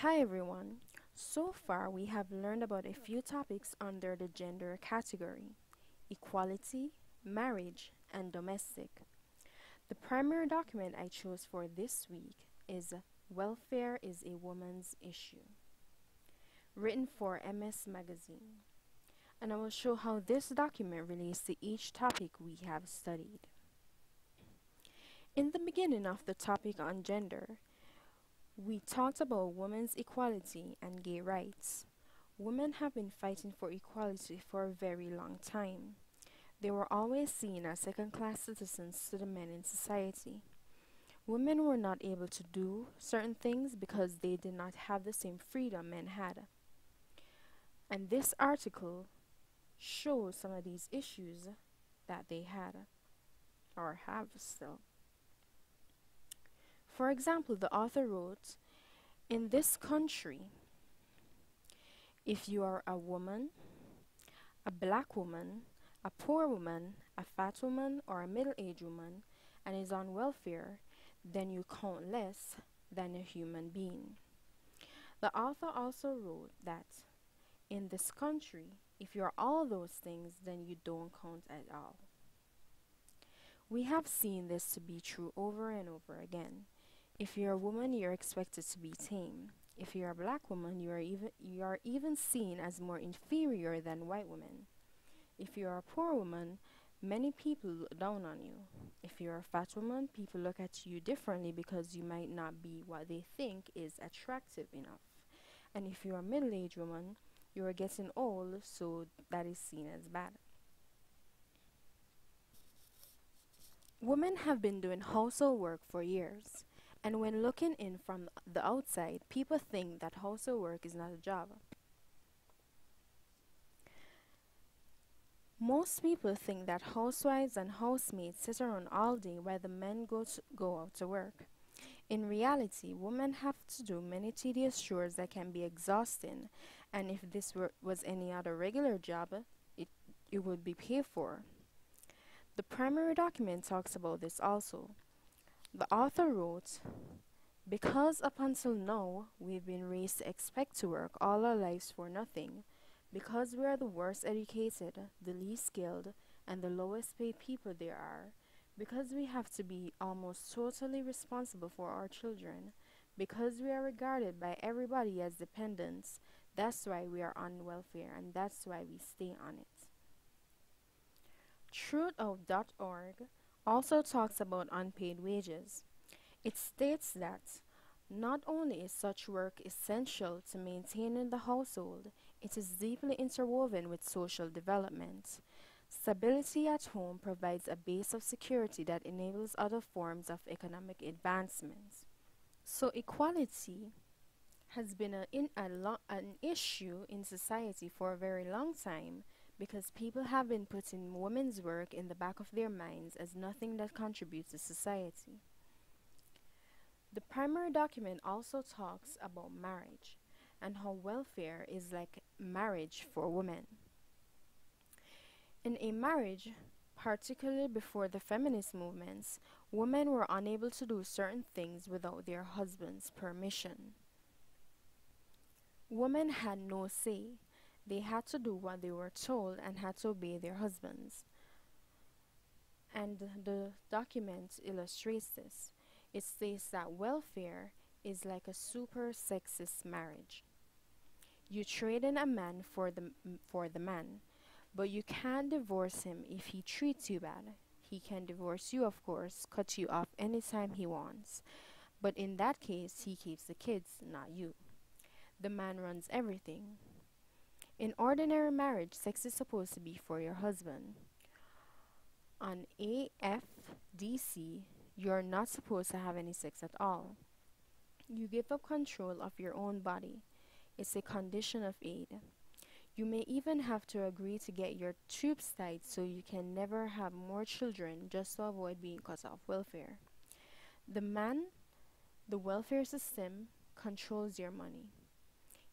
Hi everyone. So far, we have learned about a few topics under the gender category: equality, marriage, and domestic. The primary document I chose for this week is Welfare is a Woman's Issue, written for MS Magazine. And I will show how this document relates to each topic we have studied. In the beginning of the topic on gender, we talked about women's equality and gay rights. Women have been fighting for equality for a very long time. They were always seen as second-class citizens to the men in society. Women were not able to do certain things because they did not have the same freedom men had. And this article shows some of these issues that they had or have still. For example, the author wrote, "In this country, if you are a woman, a black woman, a poor woman, a fat woman, or a middle-aged woman, and is on welfare, then you count less than a human being." The author also wrote that in this country, if you're all those things, then you don't count at all. We have seen this to be true over and over again. If you're a woman, you're expected to be tame. If you're a black woman, you are even seen as more inferior than white women. If you're a poor woman, many people look down on you. If you're a fat woman, people look at you differently because you might not be what they think is attractive enough. And if you're a middle-aged woman, you are getting old, so that is seen as bad. Women have been doing household work for years, and when looking in from the outside, people think that household work is not a job. Most people think that housewives and housemates sit around all day while the men go out to work. In reality, women have to do many tedious chores that can be exhausting, and if this was any other regular job, it would be paid for. The primary document talks about this also. The author wrote, "Because up until now, we've been raised to expect to work all our lives for nothing, because we are the worst educated, the least skilled, and the lowest paid people there are, because we have to be almost totally responsible for our children, because we are regarded by everybody as dependents, that's why we are on welfare, and that's why we stay on it." Truthout.org also talks about unpaid wages. It states that not only is such work essential to maintaining the household, it is deeply interwoven with social development. Stability at home provides a base of security that enables other forms of economic advancement. So equality has been an issue in society for a very long time because people have been putting women's work in the back of their minds as nothing that contributes to society. The primary document also talks about marriage and how welfare is like marriage for women. In a marriage, particularly before the feminist movements, women were unable to do certain things without their husband's permission. Women had no say. They had to do what they were told and had to obey their husbands. And the document illustrates this. It states that welfare is like a super sexist marriage. You trade in a man for the man, but you can't divorce him if he treats you bad. He can divorce you, of course, cut you off anytime he wants. But in that case, he keeps the kids, not you. The man runs everything. In ordinary marriage, sex is supposed to be for your husband. On AFDC, you're not supposed to have any sex at all. You give up control of your own body. It's a condition of aid. You may even have to agree to get your tubes tied so you can never have more children just to avoid being cut off welfare. The man, the welfare system, controls your money.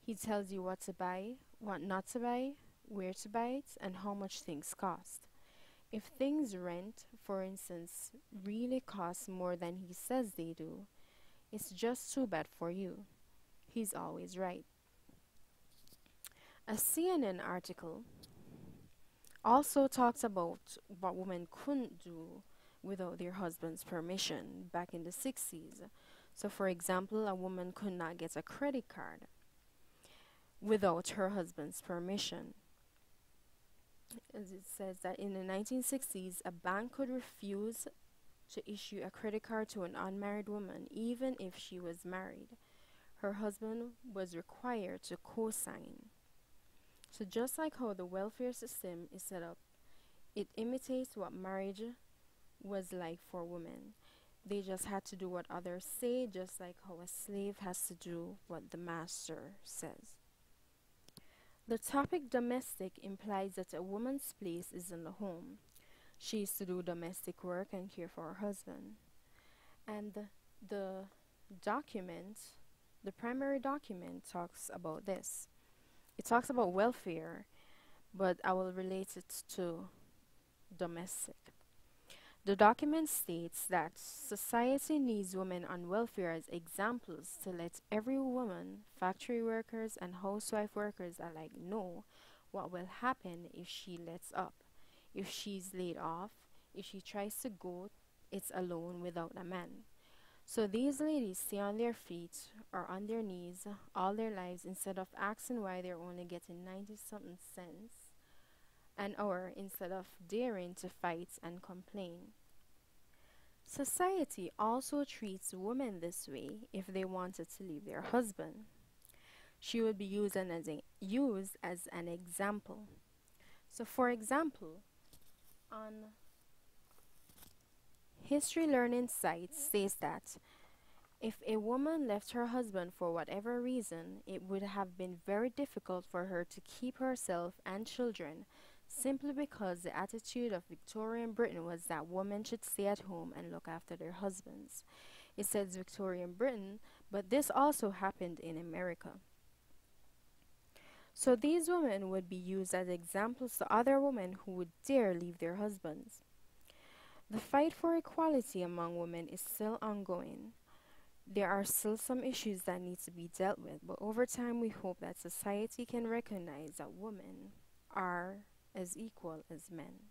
He tells you what to buy, what not to buy, where to buy it, and how much things cost. If things rent, for instance, really cost more than he says they do, it's just too bad for you. he's always right. A CNN article also talks about what women couldn't do without their husband's permission back in the 60s. So, for example, a woman could not get a credit card without her husband's permission. As it says that in the 1960s, a bank could refuse to issue a credit card to an unmarried woman even if she was married. Her husband was required to co sign. So, just like how the welfare system is set up, it imitates what marriage was like for women. They just had to do what others say, just like how a slave has to do what the master says. The topic domestic implies that a woman's place is in the home. She is to do domestic work and care for her husband. And the document, the primary document, talks about this. It talks about welfare, but I will relate it to domestic. The document states that society needs women on welfare as examples to let every woman, factory workers and housewife workers alike know what will happen if she lets up, if she's laid off, if she tries to go it alone without a man. So these ladies stay on their feet or on their knees all their lives instead of asking why they're only getting 90 something cents an hour instead of daring to fight and complain. Society also treats women this way if they wanted to leave their husband. She would be used as an example. So, for example, on history learning sites says that if a woman left her husband for whatever reason, it would have been very difficult for her to keep herself and children simply because the attitude of Victorian Britain was that women should stay at home and look after their husbands. It says Victorian Britain, but this also happened in America. So these women would be used as examples to other women who would dare leave their husbands. The fight for equality among women is still ongoing. There are still some issues that need to be dealt with, but over time we hope that society can recognize that women are as equal as men.